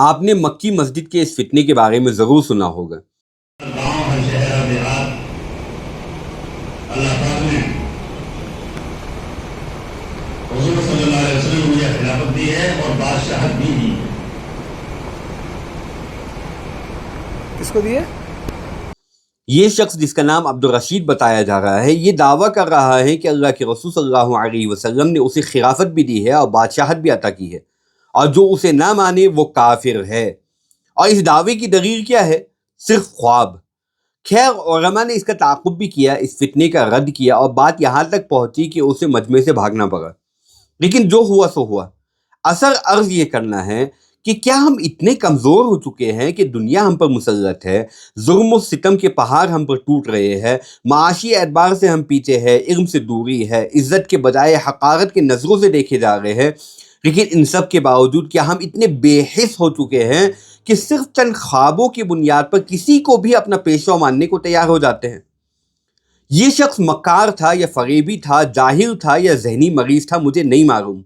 آپ نے مکی مسجد کے اس فتنے کے بارے میں ضرور سنا ہوگا۔ گاؤں ہے، شہر ہے، دیہات، اللہ پاک نے حضور صلی اللہ علیہ وسلم کو مجھے خلافت دی ہے اور بادشاہت بھی دی ہے۔ کس کو دی ہے؟ یہ شخص جس کا نام عبدالرشید بتایا جا رہا ہے، یہ دعویٰ کر رہا ہے کہ اللہ کے رسول صلی اللہ علیہ وسلم نے اسے خلافت بھی دی ہے اور بادشاہت بھی عطا کی ہے، اور جو اسے نہ مانے وہ کافر ہے۔ اور اس دعوے کی دلیل کیا ہے؟ صرف خواب۔ خیر، علماء نے اس کا تعاقب بھی کیا، اس فتنے کا رد کیا، اور بات یہاں تک پہنچی کہ اسے مجمع سے بھاگنا پڑا۔ لیکن جو ہوا سو ہوا۔ اصل عرض یہ کرنا ہے کہ کیا ہم اتنے کمزور ہو چکے ہیں کہ دنیا ہم پر مسلط ہے، ظلم و ستم کے پہاڑ ہم پر ٹوٹ رہے ہیں، معاشی اعتبار سے ہم پیچھے ہیں، علم سے دوری ہے، عزت کے بجائے حقارت کے نظروں سے دیکھے جا رہے ہیں، لیکن ان سب کے باوجود کیا ہم اتنے بے حس ہو چکے ہیں کہ صرف چند خوابوں کی بنیاد پر کسی کو بھی اپنا پیشوا ماننے کو تیار ہو جاتے ہیں؟ یہ شخص مکار تھا یا فریبی تھا، جاہل تھا یا ذہنی مریض تھا، مجھے نہیں معلوم،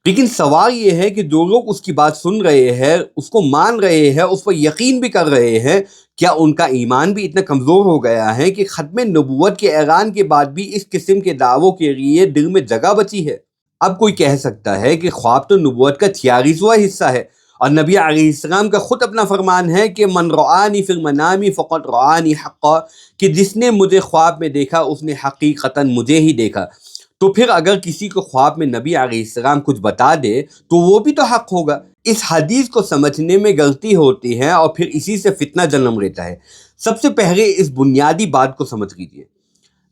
لیکن سوال یہ ہے کہ جو لوگ اس کی بات سن رہے ہیں، اس کو مان رہے ہیں، اس پر یقین بھی کر رہے ہیں، کیا ان کا ایمان بھی اتنا کمزور ہو گیا ہے کہ ختم نبوت کے اعلان کے بعد بھی اس قسم کے دعووں کے لیے دل میں جگہ بچی ہے؟ اب کوئی کہہ سکتا ہے کہ خواب تو نبوت کا 46واں حصہ ہے، اور نبی علیہ السلام کا خود اپنا فرمان ہے کہ من رآنی فی المنام فقد رآنی حقا، کہ جس نے مجھے خواب میں دیکھا اس نے حقیقتاً مجھے ہی دیکھا۔ تو پھر اگر کسی کو خواب میں نبی علیہ السلام کچھ بتا دے تو وہ بھی تو حق ہوگا۔ اس حدیث کو سمجھنے میں غلطی ہوتی ہے اور پھر اسی سے فتنہ جنم لیتا ہے۔ سب سے پہلے اس بنیادی بات کو سمجھ لیجیے،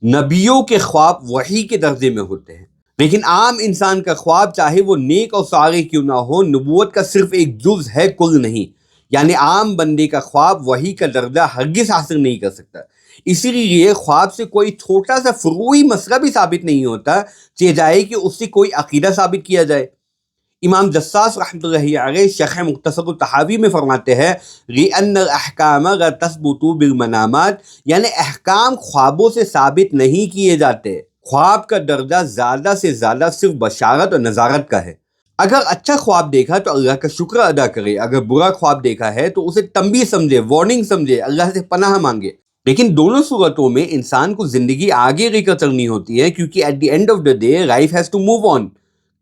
نبیوں کے خواب وحی کے درجے میں ہوتے ہیں، لیکن عام انسان کا خواب چاہے وہ نیک اور صالح کیوں نہ ہو، نبوت کا صرف ایک جز ہے، کل نہیں۔ یعنی عام بندے کا خواب وحی کا درجہ ہرگز حاصل نہیں کر سکتا۔ اسی لیے خواب سے کوئی چھوٹا سا فروعی مسئلہ بھی ثابت نہیں ہوتا، چاہے جائے کہ اس سے کوئی عقیدہ ثابت کیا جائے۔ امام جساس رحمۃ اللہ علیہ شرح مختصر التحاوی میں فرماتے ہیں لِأَنَّ الْأَحْكَامَ لَا تَثْبُتُ بِالْمَنَامَاتِ، یعنی احکام خوابوں سے ثابت نہیں کیے جاتے۔ خواب کا درجہ زیادہ سے زیادہ صرف بشارت اور نظارت کا ہے۔ اگر اچھا خواب دیکھا تو اللہ کا شکر ادا کرے، اگر برا خواب دیکھا ہے تو اسے تنبیہ سمجھے، وارننگ سمجھے، اللہ سے پناہ مانگے۔ لیکن دونوں صورتوں میں انسان کو زندگی آگے لے کر چلنی ہوتی ہے، کیونکہ at the end of the day life has to move on,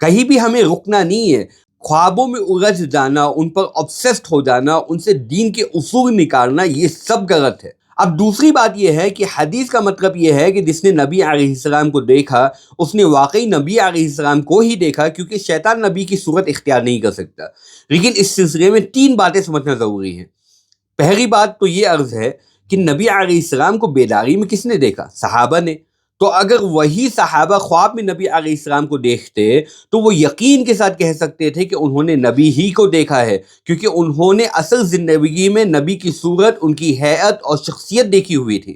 کہیں بھی ہمیں رکنا نہیں ہے۔ خوابوں میں الجھ جانا، ان پر obsessed ہو جانا، ان سے دین کے اصول نکالنا، یہ سب غلط ہے۔ اب دوسری بات یہ ہے کہ حدیث کا مطلب یہ ہے کہ جس نے نبی علیہ السلام کو دیکھا اس نے واقعی نبی علیہ السلام کو ہی دیکھا، کیونکہ شیطان نبی کی صورت اختیار نہیں کر سکتا۔ لیکن اس سلسلے میں 3 باتیں سمجھنا ضروری ہے۔ پہلی بات تو یہ عرض ہے کہ نبی علیہ السلام کو بیداری میں کس نے دیکھا؟ صحابہ نے۔ تو اگر وہی صحابہ خواب میں نبی علیہ السلام کو دیکھتے تو وہ یقین کے ساتھ کہہ سکتے تھے کہ انہوں نے نبی ہی کو دیکھا ہے، کیونکہ انہوں نے اصل زندگی میں نبی کی صورت، ان کی ہیئت اور شخصیت دیکھی ہوئی تھی۔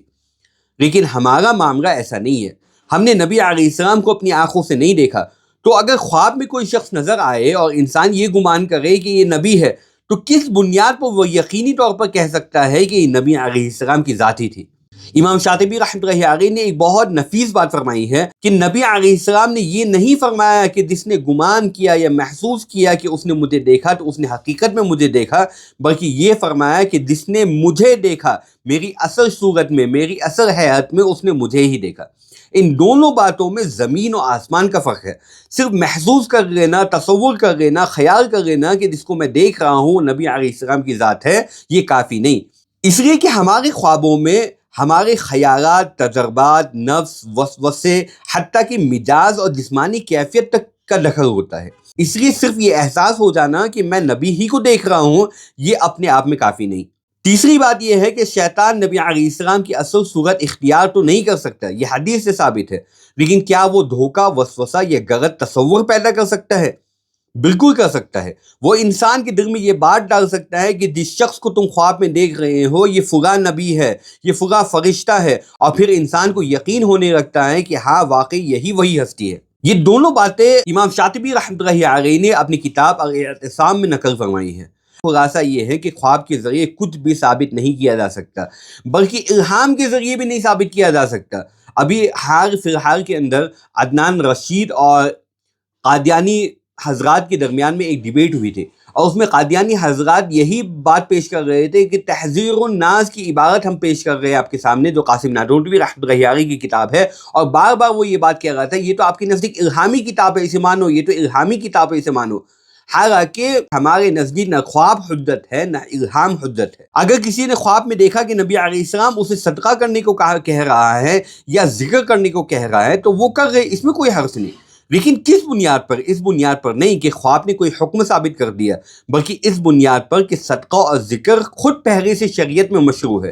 لیکن ہمارا معاملہ ایسا نہیں ہے، ہم نے نبی علیہ السلام کو اپنی آنکھوں سے نہیں دیکھا۔ تو اگر خواب میں کوئی شخص نظر آئے اور انسان یہ گمان کرے کہ یہ نبی ہے، تو کس بنیاد پر وہ یقینی طور پر کہہ سکتا ہے کہ یہ نبی علیہ السلام کی ذات ہی تھی؟ امام شاطبی رحمۃ اللہ علیہ نے ایک بہت نفیس بات فرمائی ہے کہ نبی علیہ السلام نے یہ نہیں فرمایا کہ جس نے گمان کیا یا محسوس کیا کہ اس نے مجھے دیکھا تو اس نے حقیقت میں مجھے دیکھا، بلکہ یہ فرمایا کہ جس نے مجھے دیکھا میری اصل صورت میں، میری اصل حیات میں، اس نے مجھے ہی دیکھا۔ ان دونوں باتوں میں زمین و آسمان کا فرق ہے۔ صرف محسوس کر لینا، تصور کر لینا، خیال کر لینا کہ جس کو میں دیکھ رہا ہوں نبی علیہ السلام کی ذات ہے، یہ کافی نہیں۔ اس لیے کہ ہمارے خوابوں میں ہمارے خیالات، تجربات، نفس، وسوسے، حتیٰ کہ مزاج اور جسمانی کیفیت تک کا دخل ہوتا ہے۔ اس لیے صرف یہ احساس ہو جانا کہ میں نبی ہی کو دیکھ رہا ہوں، یہ اپنے آپ میں کافی نہیں۔ تیسری بات یہ ہے کہ شیطان نبی علیہ السلام کی اصل صورت اختیار تو نہیں کر سکتا، یہ حدیث سے ثابت ہے، لیکن کیا وہ دھوکہ، وسوسہ یا غلط تصور پیدا کر سکتا ہے؟ بالکل کر سکتا ہے۔ وہ انسان کے دل میں یہ بات ڈال سکتا ہے کہ جس شخص کو تم خواب میں دیکھ رہے ہو یہ فلاں نبی ہے، یہ فلاں فرشتہ ہے، اور پھر انسان کو یقین ہونے لگتا ہے کہ ہاں واقعی یہی وہی ہستی ہے۔ یہ دونوں باتیں امام شاطبی رحمۃ اللہ علیہ نے اپنی کتاب الاعتصام میں نقل فرمائی ہے۔ خلاصہ یہ ہے کہ خواب کے ذریعے کچھ بھی ثابت نہیں کیا جا سکتا، بلکہ الہام کے ذریعے بھی نہیں ثابت کیا جا سکتا۔ ابھی حال فی الحال کے اندر عدنان رشید اور قادیانی حضرات کے درمیان میں ایک ڈیبیٹ ہوئی تھی، اور اس میں قادیانی حضرات یہی بات پیش کر رہے تھے کہ تحذیر الناس کی عبارت ہم پیش کر رہے ہیں آپ کے سامنے، جو قاسم نانوتوی رحمۃ اللہ علیہ کی کتاب ہے، اور بار بار وہ یہ بات کہہ رہا تھا یہ تو آپ کے نزدیک الہامی کتاب ہے اسے مانو، یہ تو الہامی کتاب ہے اسے مانو، حالانکہ ہمارے نزدیک نہ خواب حجت ہے نہ الہام حجت ہے۔ اگر کسی نے خواب میں دیکھا کہ نبی علیہ السلام اسے صدقہ کرنے کو کہہ رہا ہے یا ذکر کرنے کو کہہ رہا ہے تو وہ کر رہے، اس میں کوئی حرج نہیں، لیکن کس بنیاد پر؟ اس بنیاد پر نہیں کہ خواب نے کوئی حکم ثابت کر دیا، بلکہ اس بنیاد پر کہ صدقہ اور ذکر خود پہلے سے شریعت میں مشروع ہے۔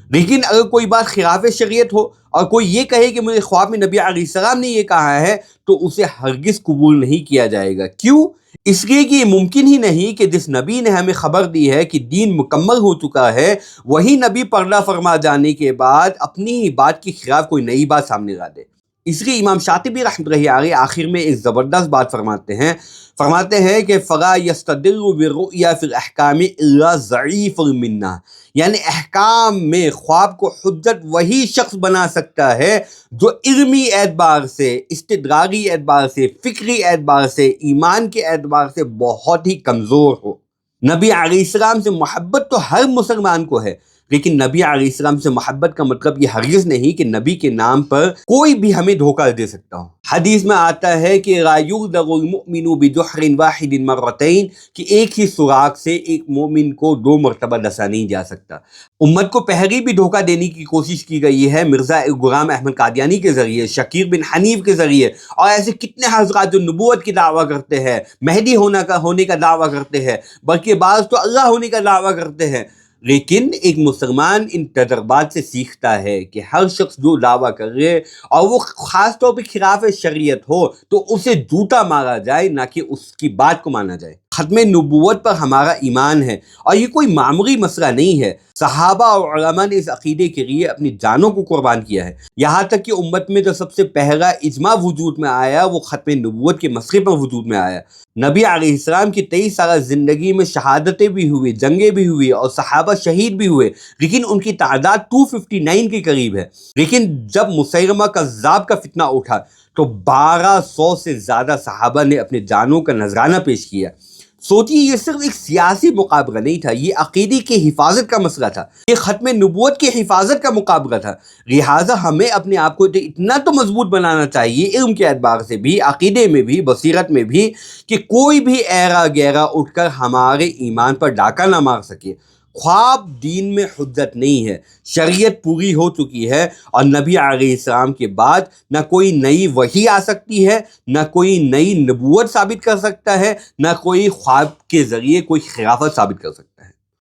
لیکن اگر کوئی بات خلاف شریعت ہو اور کوئی یہ کہے کہ مجھے خواب میں نبی علیہ السلام نے یہ کہا ہے تو اسے ہرگز قبول نہیں کیا جائے گا۔ کیوں؟ اس لیے کہ یہ ممکن ہی نہیں کہ جس نبی نے ہمیں خبر دی ہے کہ دین مکمل ہو چکا ہے، وہی نبی پردہ فرما جانے کے بعد اپنی ہی بات کے خلاف کوئی نئی بات سامنے لا دے۔ اس لیے امام شاطبی رحمۃ اللہ علیہ آخر میں ایک زبردست بات فرماتے ہیں کہ فَلَا يَسْتَدِلُّ بِالرُّؤْيَا فِي الْأَحْكَامِ إِلَّا ضَعِيفٌ مِّنَّا، یعنی احکام میں خواب کو حجت وہی شخص بنا سکتا ہے جو علمی اعتبار سے، استدلالی اعتبار سے، فکری اعتبار سے، ایمان کے اعتبار سے بہت ہی کمزور ہو۔ نبی علیہ السلام سے محبت تو ہر مسلمان کو ہے، لیکن نبی علیہ السلام سے محبت کا مطلب یہ ہرگز نہیں کہ نبی کے نام پر کوئی بھی ہمیں دھوکہ دے سکتا ہو۔ حدیث میں آتا ہے کہ لا یغدغ المؤمن بجحر واحد مرتين، کہ ایک ہی سوراخ سے ایک مومن کو 2 مرتبہ ڈسا نہیں جا سکتا۔ امت کو پہلے بھی دھوکہ دینے کی کوشش کی گئی ہے، مرزا غلام احمد قادیانی کے ذریعے، شکیر بن حنیف کے ذریعے، اور ایسے کتنے حضرات جو نبوت کی دعویٰ کرتے ہیں، مہدی ہونے کا دعویٰ کرتے ہیں، بلکہ بعض تو اللہ ہونے کا دعویٰ کرتے ہیں۔ لیکن ایک مسلمان ان تجربات سے سیکھتا ہے کہ ہر شخص جو دعویٰ کر رہے اور وہ خاص طور پہ خلاف شریعت ہو تو اسے جوتا مارا جائے، نہ کہ اس کی بات کو مانا جائے۔ ختم نبوت پر ہمارا ایمان ہے، اور یہ کوئی معمولی مسئلہ نہیں ہے۔ صحابہ اور علماء نے اس عقیدے کے لیے اپنی جانوں کو قربان کیا ہے، یہاں تک کہ امت میں جو سب سے پہلا اجماع وجود میں آیا وہ ختم نبوت کے مسئلے پر وجود میں آیا۔ نبی علیہ السلام کی 23 سالہ زندگی میں شہادتیں بھی ہوئی، جنگیں بھی ہوئی، اور صحابہ شہید بھی ہوئے، لیکن ان کی تعداد 259 کے قریب ہے۔ لیکن جب مسیلمہ کذاب کا فتنہ اٹھا تو 1200 سے زیادہ صحابہ نے اپنے جانوں کا نذرانہ پیش کیا۔ سوچیے، یہ صرف ایک سیاسی مقابلہ نہیں تھا، یہ عقیدے کی حفاظت کا مسئلہ تھا، یہ ختم نبوت کی حفاظت کا مقابلہ تھا۔ لہٰذا ہمیں اپنے آپ کو اتنا تو مضبوط بنانا چاہیے، علم کے اعتبار سے بھی، عقیدے میں بھی، بصیرت میں بھی، کہ کوئی بھی ایرا گیرا اٹھ کر ہمارے ایمان پر ڈاکہ نہ مار سکے۔ خواب دین میں حجت نہیں ہے، شریعت پوری ہو چکی ہے، اور نبی علیہ السلام کے بعد نہ کوئی نئی وحی آ سکتی ہے، نہ کوئی نئی نبوت ثابت کر سکتا ہے، نہ کوئی خواب کے ذریعے کوئی خلافت ثابت کر سکتا ہے۔